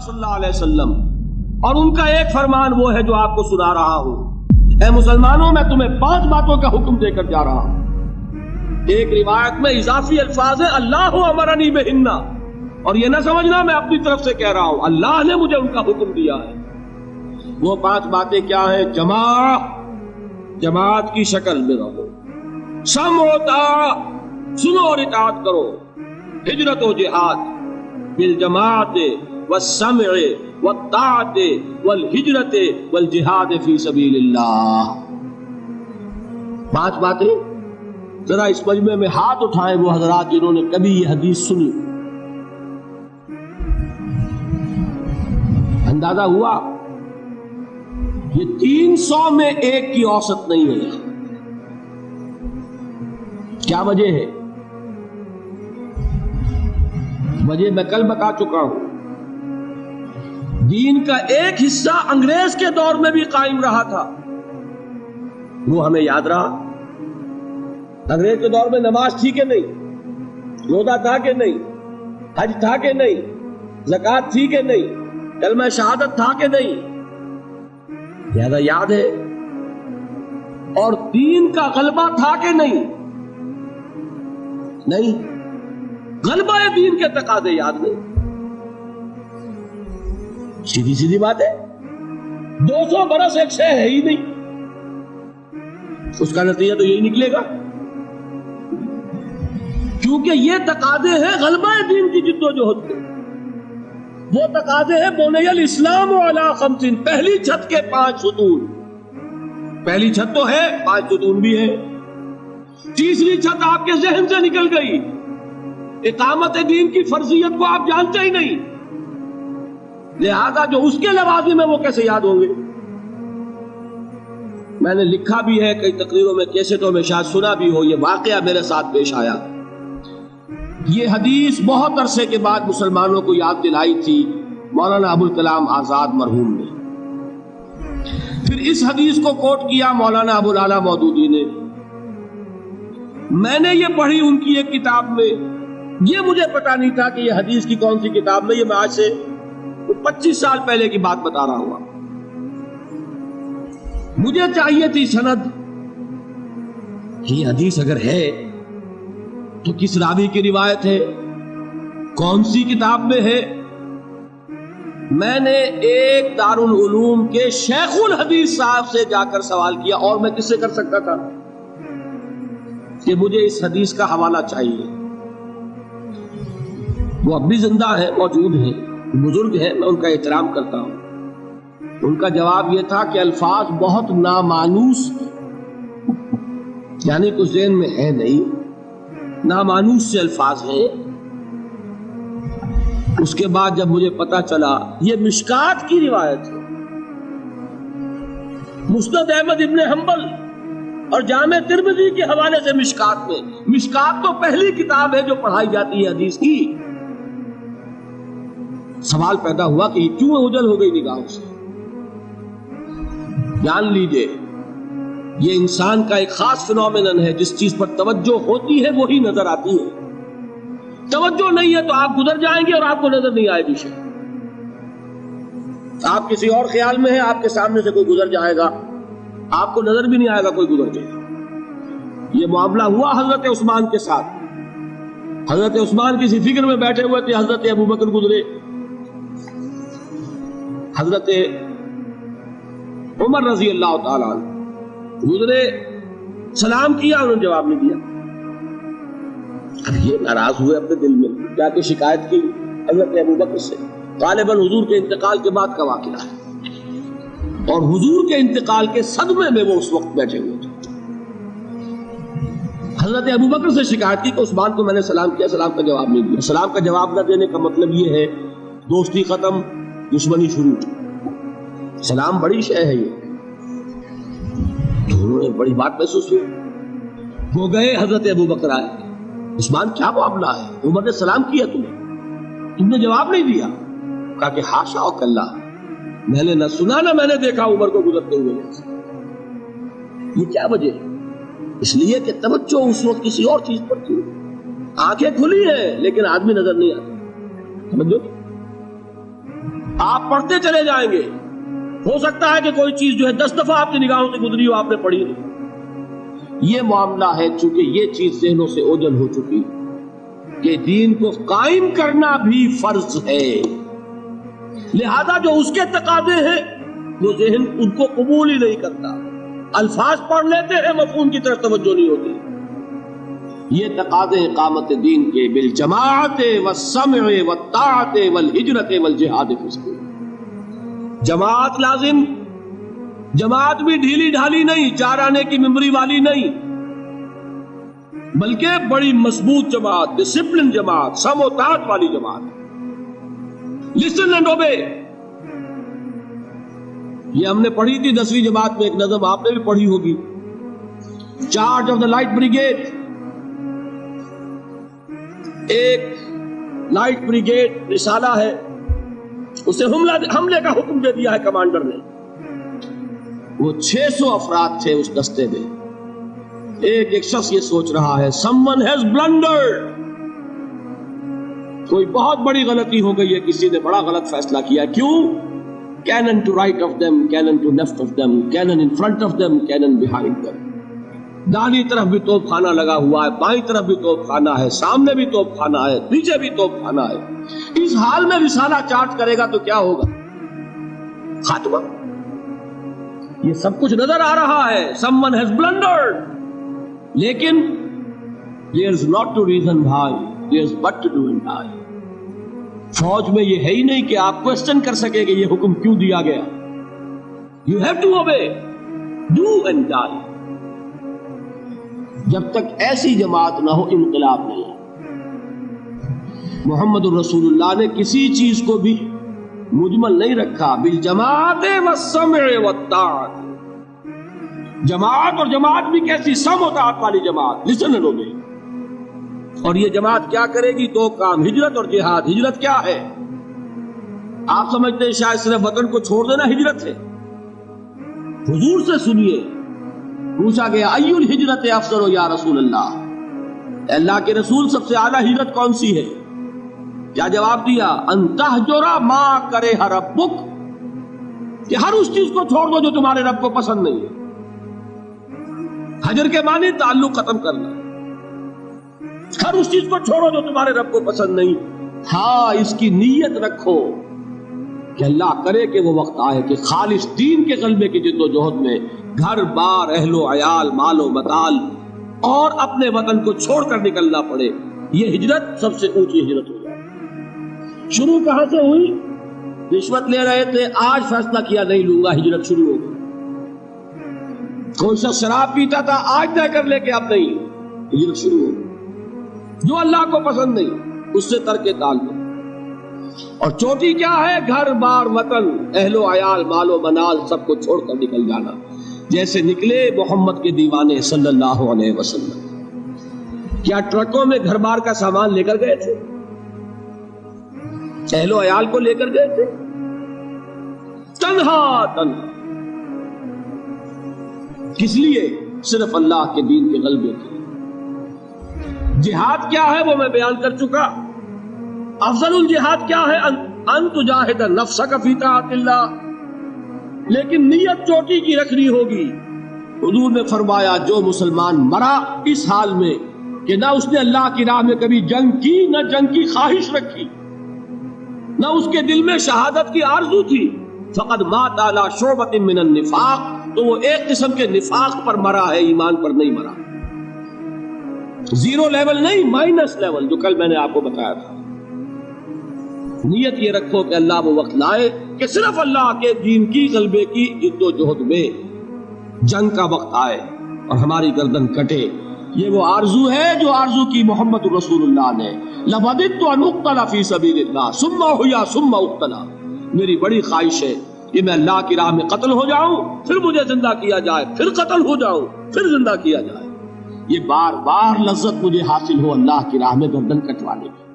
صلی اللہ علیہ وسلم، اور ان کا ایک فرمان وہ ہے جو آپ کو سنا رہا ہوں۔ اے مسلمانوں، میں تمہیں 5 باتوں کا حکم دے کر جا رہا ہوں۔ ایک روایت میں اضافی الفاظ ہے اللہ امرنی بہن، اور یہ نہ سمجھنا میں اپنی طرف سے کہہ رہا ہوں، اللہ نے مجھے ان کا حکم دیا ہے۔ وہ 5 باتیں کیا ہیں؟ جماعت کی شکل میں رہو، سمع و طاعت، سنو اور اطاعت کرو، ہجرت و جہاد بالجماعت والسمع والطاعت والہجرت والجہاد فی سبیل اللہ۔ 5 باتیں ذرا اس مجمع میں ہاتھ اٹھائیں وہ حضرات جنہوں نے کبھی یہ حدیث سنی۔ اندازہ ہوا یہ 300 میں ایک کی اوسط نہیں ہے۔ کیا وجہ ہے؟ وجہ میں کل بتا چکا ہوں۔ دین کا ایک حصہ انگریز کے دور میں بھی قائم رہا تھا، وہ ہمیں یاد رہا۔ انگریز کے دور میں نماز تھی کہ نہیں؟ روزہ تھا کہ نہیں؟ حج تھا کہ نہیں؟ زکوٰۃ تھی کہ نہیں؟ کلمہ شہادت تھا کہ نہیں؟ زیادہ یاد ہے؟ اور دین کا غلبہ تھا کہ نہیں؟ نہیں، غلبہ دین کے تقاضے یاد نہیں۔ سیدھی سیدھی بات ہے، 200 برس ایک شے ہے ہی نہیں، اس کا نتیجہ تو یہی نکلے گا، کیونکہ یہ تقاضے ہیں غلبہ دین کی جد و جہد کے۔ وہ تقاضے ہیں بنی الاسلام علی 5، پہلی چھت کے 5 ستون۔ پہلی چھت تو ہے، 5 ستون بھی ہے۔ تیسری چھت آپ کے ذہن سے نکل گئی، اقامت دین کی فرضیت کو آپ جانتے ہی نہیں، لہذا جو اس کے لوازم ہیں وہ کیسے یاد ہوں گے؟ میں نے لکھا بھی ہے کئی تقریروں میں، کیسٹوں میں شاید سنا بھی ہو، یہ واقعہ میرے ساتھ پیش آیا۔ یہ حدیث بہت عرصے کے بعد مسلمانوں کو یاد دلائی تھی مولانا ابوالکلام آزاد مرحوم نے۔ پھر اس حدیث کو کوٹ کیا مولانا ابوالعلا مودودی نے۔ میں نے یہ پڑھی ان کی ایک کتاب میں، یہ مجھے پتا نہیں تھا کہ یہ حدیث کی کون سی کتاب میں، یہ میں آج سے 25 سال پہلے کی بات بتا رہا ہوں۔ مجھے چاہیے تھی سند کہ یہ حدیث اگر ہے تو کس راوی کی روایت ہے، کون سی کتاب میں ہے۔ میں نے ایک دارالعلوم کے شیخ الحدیث صاحب سے جا کر سوال کیا، اور میں کس سے کر سکتا تھا، کہ مجھے اس حدیث کا حوالہ چاہیے۔ وہ اب بھی زندہ ہیں، موجود ہیں، بزرگ ہیں، میں ان کا احترام کرتا ہوں۔ ان کا جواب یہ تھا کہ الفاظ بہت نامانوس، یعنی کچھ ذہن میں ہے نہیں، نامانوس سے الفاظ ہیں۔ اس کے بعد جب مجھے پتا چلا یہ مشکات کی روایت ہے، مسند احمد ابن حنبل اور جامع ترمذی کے حوالے سے مشکات میں، مشکات تو پہلی کتاب ہے جو پڑھائی جاتی ہے حدیث کی۔ سوال پیدا ہوا کہ یہ کیوں اوجھل ہو گئی نگاہوں سے؟ جان لیجئے یہ انسان کا ایک خاص فنومینن ہے، جس چیز پر توجہ ہوتی ہے وہی نظر آتی ہے، توجہ نہیں ہے تو آپ گزر جائیں گے اور آپ کو نظر نہیں آئے گی شے۔ آپ کسی اور خیال میں ہیں، آپ کے سامنے سے کوئی گزر جائے گا، آپ کو نظر بھی نہیں آئے گا کوئی گزر جائے گا۔ یہ معاملہ ہوا حضرت عثمان کے ساتھ۔ حضرت عثمان کسی فکر میں بیٹھے ہوئے تھے، حضرت ابوبکر گزرے، حضرت عمر رضی اللہ تعالیٰ عنہ گزرے، سلام کیا، انہوں نے جواب نہیں دیا۔ اب یہ ناراض ہوئے اپنے دل میں، جا کے شکایت کی حضرت ابوبکر سے۔ غالباً حضور کے انتقال کے بعد کا واقعہ ہے، اور حضور کے انتقال کے صدمے میں وہ اس وقت بیٹھے ہوئے تھے۔ حضرت ابوبکر سے شکایت کی کہ عثمان کو میں نے سلام کیا، سلام کا جواب نہیں دیا۔ سلام کا جواب نہ دینے کا مطلب یہ ہے دوستی ختم، دشمنی شروع۔ سلام بڑی شے ہے، یہ انہوں نے بڑی بات محسوس ہوئی۔ وہ گئے، حضرت ابوبکر آئے، عثمان کیا معاملہ ہے؟ عمر نے سلام کیا، تم نے جواب نہیں دیا۔ کہا کہ حاشا و کلا، میں نے نہ سنا نہ میں نے دیکھا عمر کو گزرتے ہوئے۔ یہ کیا وجہ ہے؟ اس لیے کہ توجہ اس وقت کسی اور چیز پر تھی، آنکھیں کھلی ہیں لیکن آدمی نظر نہیں آتا۔ سمجھو، آپ پڑھتے چلے جائیں گے، ہو سکتا ہے کہ کوئی چیز جو ہے 10 دفعہ آپ کی نگاہوں سے گزری ہو، آپ نے پڑھی نہیں۔ یہ معاملہ ہے، چونکہ یہ چیز ذہنوں سے اوجھل ہو چکی کہ دین کو قائم کرنا بھی فرض ہے، لہذا جو اس کے تقاضے ہیں وہ ذہن ان کو قبول ہی نہیں کرتا، الفاظ پڑھ لیتے ہیں، مفہوم کی طرف توجہ نہیں ہوتی۔ یہ تقاضے اقامت دین کے بالجماعت والسمع والطاعت والہجرت والجہاد فی سبیل، جماعت لازم، جماعت بھی ڈھیلی ڈھالی نہیں، 4 آنے کی ممبری والی نہیں، بلکہ بڑی مضبوط جماعت، ڈسپلن جماعت، سم و طاعت والی جماعت۔ لسن اینڈ اوبے، یہ ہم نے پڑھی تھی 10ویں جماعت میں ایک نظم، آپ نے بھی پڑھی ہوگی، charge of the light brigade. ایک لائٹ بریگیڈ رسالہ ہے، اسے حملے کا حکم دے دیا ہے کمانڈر نے، وہ 600 افراد تھے اس دستے میں۔ ایک شخص یہ سوچ رہا ہے someone has blundered، کوئی بہت بڑی غلطی ہو گئی ہے، کسی نے بڑا غلط فیصلہ کیا ہے۔ کیوں؟ cannon to right of them, cannon to left of them, cannon in front of them, cannon behind them۔ داہنی طرف بھی توپ خانہ لگا ہوا ہے، بائیں طرف بھی توپ خانہ ہے، سامنے بھی توپ خانہ ہے، پیچھے بھی توپ خانہ ہے۔ اس حال میں رسالہ چارج کرے گا تو کیا ہوگا؟ خاتمہ۔ یہ سب کچھ نظر آ رہا ہے، someone has blundered، لیکن there's not to reason why، there's but to do and die۔ فوج میں یہ ہے ہی نہیں کہ آپ کوسچن کر سکے کہ یہ حکم کیوں دیا گیا۔ You have to obey، do and die۔ جب تک ایسی جماعت نہ ہو انقلاب نہیں ہے۔ محمد الرسول اللہ نے کسی چیز کو بھی مجمل نہیں رکھا، بالجماعت والسمع والطاعت، جماعت، اور جماعت بھی کیسی؟ سم و طاعت والی جماعت، لسن اینڈ اوبے۔ اور یہ جماعت کیا کرے گی؟ 2 کام، ہجرت اور جہاد۔ ہجرت کیا ہے؟ آپ سمجھتے ہیں شاید صرف وطن کو چھوڑ دینا ہجرت ہے؟ حضور سے سنیے، پوچھا گیا ای الہجرت افضل یا رسول اللہ، اللہ کے رسول سب سے اعلیٰ ہجرت کون سی ہے؟ کیا جواب دیا؟ ان تہجر ما کرہ ربک، کہ ہر اس چیز کو چھوڑ دو جو تمہارے رب کو پسند نہیں ہے۔ حجر کے معنی تعلق ختم کرنا، ہر اس چیز کو چھوڑو جو تمہارے رب کو پسند نہیں۔ ہاں، اس کی نیت رکھو کہ اللہ کرے کہ وہ وقت آئے کہ خالص دین کے غلبے کی جد و جہد میں گھر بار، اہل و عیال، مال و متال اور اپنے وطن کو چھوڑ کر نکلنا پڑے، یہ ہجرت سب سے اونچی ہجرت ہو جائے۔ شروع کہاں سے ہوئی؟ رشوت لے رہے تھے، آج فیصلہ کیا نہیں لوں گا، ہجرت شروع ہو گئی۔ کوئی شخص شراب پیتا تھا، آج طے کر لے کہ اب نہیں، ہجرت شروع ہو گئی۔ جو اللہ کو پسند نہیں اس سے ترک تعلق۔ اور چوٹی کیا ہے؟ گھر بار، وطن، اہل و عیال، مال و منال سب کو چھوڑ کر نکل جانا، جیسے نکلے محمد کے دیوانے صلی اللہ علیہ وسلم۔ کیا ٹرکوں میں گھر بار کا سامان لے کر گئے تھے؟ اہل و عیال کو لے کر گئے تھے؟ تنہا تنہا، کس لیے؟ صرف اللہ کے دین کے غلبے کے۔ جہاد کیا ہے وہ میں بیان کر چکا۔ افضل الجہاد کیا ہے؟ ان تجاہد نفسک فی طاعت اللہ، لیکن نیت چوٹی کی رکھنی ہوگی۔ حضور نے فرمایا جو مسلمان مرا اس حال میں کہ نہ اس نے اللہ کی راہ میں کبھی جنگ کی، نہ جنگ کی خواہش رکھی، نہ اس کے دل میں شہادت کی آرزو تھی، فقد مات علی شعبۃ من النفاق، تو وہ ایک قسم کے نفاق پر مرا ہے، ایمان پر نہیں مرا۔ 0 لیول نہیں، مائنس لیول، جو کل میں نے آپ کو بتایا تھا۔ نیت یہ رکھو کہ اللہ وہ وقت لائے کہ صرف اللہ کے دین کی غلبے کی جد و جہد میں جنگ کا وقت آئے اور ہماری گردن کٹے۔ یہ وہ آرزو ہے جو آرزو کی محمد رسول اللہ نے، لَوَدِدْتُ أَنْ أُقْتَلَ فِي سَبِيلِ اللَّهِ ثُمَّ أُحْيَا ثُمَّ أُقْتَلَ، میری بڑی خواہش ہے کہ میں اللہ کی راہ میں قتل ہو جاؤں، پھر مجھے زندہ کیا جائے، پھر قتل ہو جاؤں، پھر زندہ کیا جائے۔ یہ بار بار لذت مجھے حاصل ہو اللہ کی راہ میں گردن کٹوانے کی۔